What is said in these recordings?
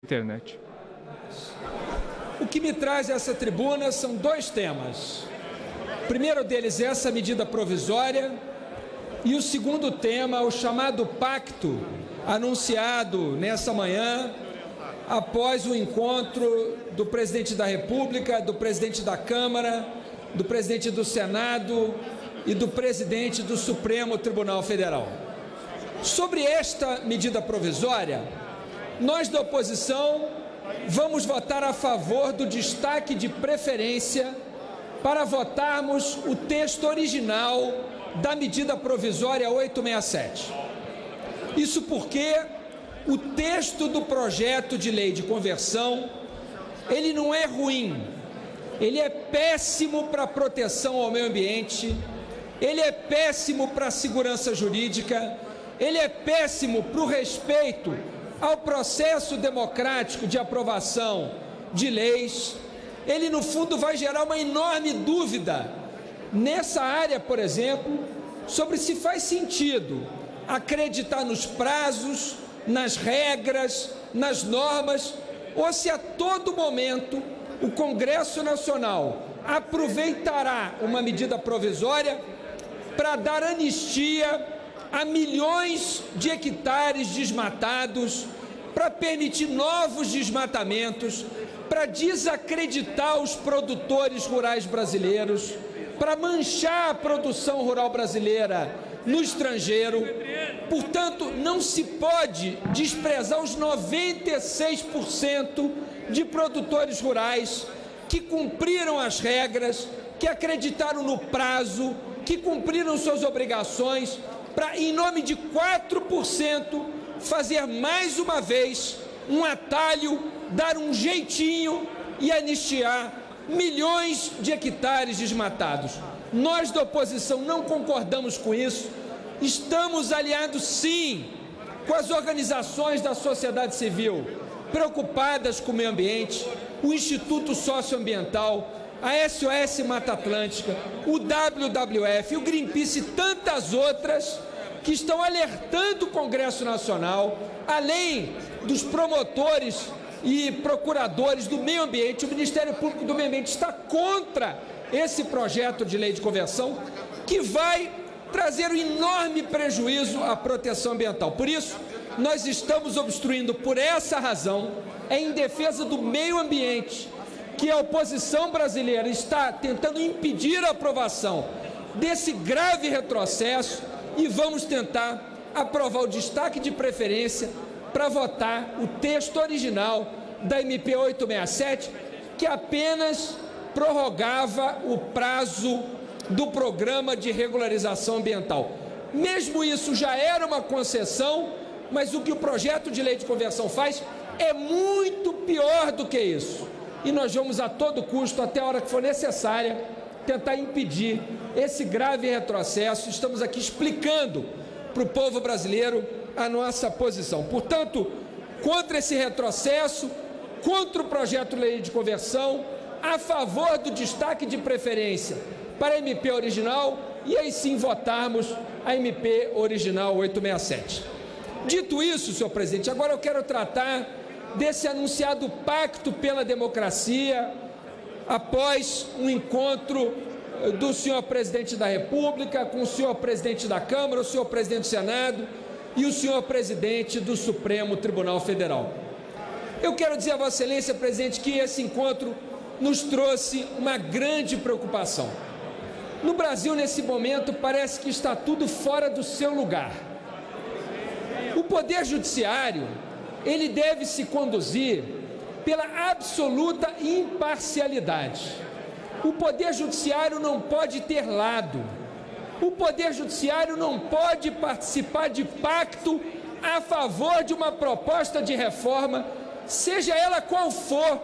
Internet. O que me traz a essa tribuna são dois temas. O primeiro deles é essa medida provisória e o segundo tema, o chamado pacto anunciado nessa manhã após o encontro do presidente da República, do presidente da Câmara, do presidente do Senado e do presidente do Supremo Tribunal Federal. Sobre esta medida provisória, nós da oposição vamos votar a favor do destaque de preferência para votarmos o texto original da medida provisória 867. Isso porque o texto do projeto de lei de conversão, ele não é ruim, ele é péssimo para a proteção ao meio ambiente, ele é péssimo para a segurança jurídica, ele é péssimo para o respeito ao processo democrático de aprovação de leis. Ele, no fundo, vai gerar uma enorme dúvida nessa área, por exemplo, sobre se faz sentido acreditar nos prazos, nas regras, nas normas, ou se a todo momento o Congresso Nacional aproveitará uma medida provisória para dar anistia a milhões de hectares desmatados, para permitir novos desmatamentos, para desacreditar os produtores rurais brasileiros, para manchar a produção rural brasileira no estrangeiro. Portanto, não se pode desprezar os 96% de produtores rurais que cumpriram as regras, que acreditaram no prazo, que cumpriram suas obrigações, para, em nome de 4%, fazer mais uma vez um atalho, dar um jeitinho e anistiar milhões de hectares desmatados. Nós da oposição não concordamos com isso, estamos aliados sim com as organizações da sociedade civil preocupadas com o meio ambiente, o Instituto Socioambiental, a SOS Mata Atlântica, o WWF, o Greenpeace e tantas outras que estão alertando o Congresso Nacional, além dos promotores e procuradores do meio ambiente. O Ministério Público do Meio Ambiente está contra esse projeto de lei de conversão que vai trazer um enorme prejuízo à proteção ambiental. Por isso, nós estamos obstruindo por essa razão, em defesa do meio ambiente, que a oposição brasileira está tentando impedir a aprovação desse grave retrocesso, e vamos tentar aprovar o destaque de preferência para votar o texto original da MP 867, que apenas prorrogava o prazo do programa de regularização ambiental. Mesmo isso já era uma concessão, mas o que o projeto de lei de conversão faz é muito pior do que isso. E nós vamos a todo custo, até a hora que for necessária, tentar impedir esse grave retrocesso. Estamos aqui explicando para o povo brasileiro a nossa posição. Portanto, contra esse retrocesso, contra o projeto de lei de conversão, a favor do destaque de preferência para a MP original e aí sim votarmos a MP original 867. Dito isso, senhor presidente, agora eu quero tratar desse anunciado pacto pela democracia após um encontro do senhor presidente da República com o senhor presidente da Câmara, o senhor presidente do Senado e o senhor presidente do Supremo Tribunal Federal. Eu quero dizer a Vossa Excelência, presidente, que esse encontro nos trouxe uma grande preocupação. No Brasil, nesse momento, parece que está tudo fora do seu lugar. O Poder Judiciário, ele deve se conduzir pela absoluta imparcialidade. O Poder Judiciário não pode ter lado. O Poder Judiciário não pode participar de pacto a favor de uma proposta de reforma, seja ela qual for,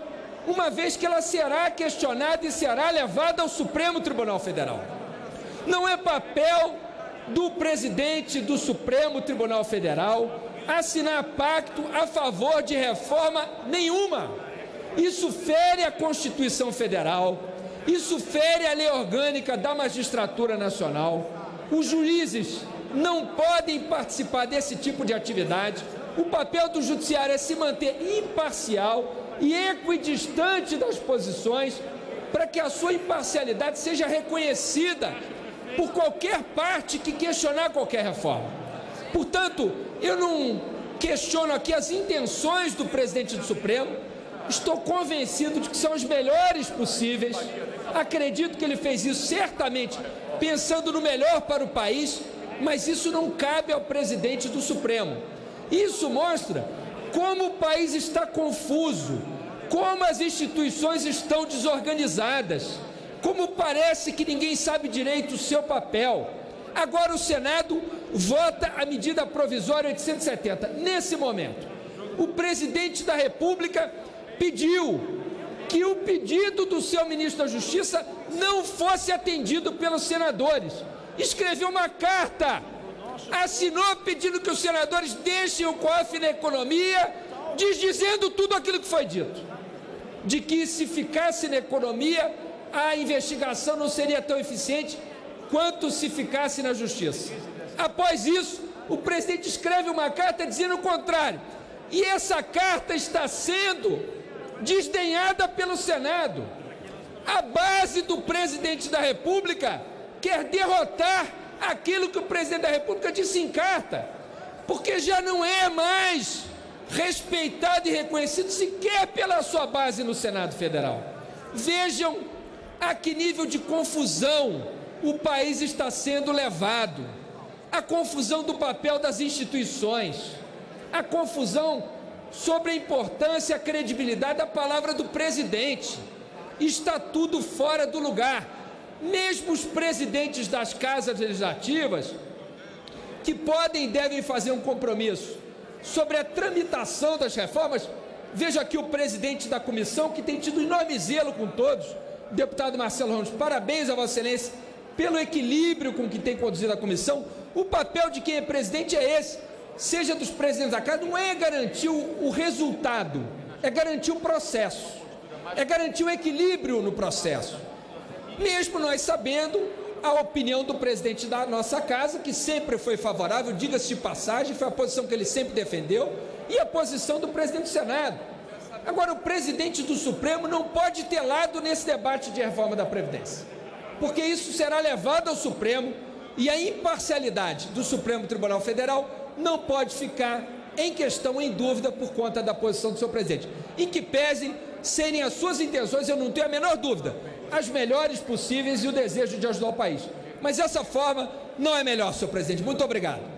uma vez que ela será questionada e será levada ao Supremo Tribunal Federal. Não é papel do presidente do Supremo Tribunal Federal assinar pacto a favor de reforma nenhuma. Isso fere a Constituição Federal, isso fere a lei orgânica da Magistratura Nacional. Os juízes não podem participar desse tipo de atividade. O papel do judiciário é se manter imparcial e equidistante das posições para que a sua imparcialidade seja reconhecida por qualquer parte que questionar qualquer reforma. Portanto, eu não questiono aqui as intenções do presidente do Supremo, estou convencido de que são as melhores possíveis, acredito que ele fez isso certamente pensando no melhor para o país, mas isso não cabe ao presidente do Supremo. Isso mostra como o país está confuso, como as instituições estão desorganizadas, como parece que ninguém sabe direito o seu papel. Agora o Senado vota a medida provisória 870. Nesse momento, o presidente da República pediu que o pedido do seu ministro da Justiça não fosse atendido pelos senadores. Escreveu uma carta, assinou pedindo que os senadores deixem o COAF na economia, desdizendo tudo aquilo que foi dito, de que se ficasse na economia, a investigação não seria tão eficiente quanto se ficasse na Justiça. Após isso, o presidente escreve uma carta dizendo o contrário, e essa carta está sendo desdenhada pelo Senado. A base do presidente da República quer derrotar aquilo que o presidente da República disse em carta, porque já não é mais respeitado e reconhecido sequer pela sua base no Senado Federal. Vejam a que nível de confusão o país está sendo levado, a confusão do papel das instituições, a confusão sobre a importância e a credibilidade da palavra do presidente. Está tudo fora do lugar. Mesmo os presidentes das casas legislativas, que podem e devem fazer um compromisso sobre a tramitação das reformas, veja aqui o presidente da comissão, que tem tido enorme zelo com todos, o deputado Marcelo Ramos, parabéns a Vossa Excelência pelo equilíbrio com que tem conduzido a comissão. O papel de quem é presidente é esse, seja dos presidentes da casa, não é garantir o resultado, é garantir o processo, é garantir o equilíbrio no processo. Mesmo nós sabendo a opinião do presidente da nossa casa, que sempre foi favorável, diga-se de passagem, foi a posição que ele sempre defendeu, e a posição do presidente do Senado. Agora, o presidente do Supremo não pode ter lado nesse debate de reforma da Previdência, porque isso será levado ao Supremo, e a imparcialidade do Supremo Tribunal Federal não pode ficar em questão, em dúvida, por conta da posição do seu presidente. Em que pese serem as suas intenções, eu não tenho a menor dúvida, as melhores possíveis e o desejo de ajudar o país. Mas essa forma não é melhor, senhor presidente. Muito obrigado.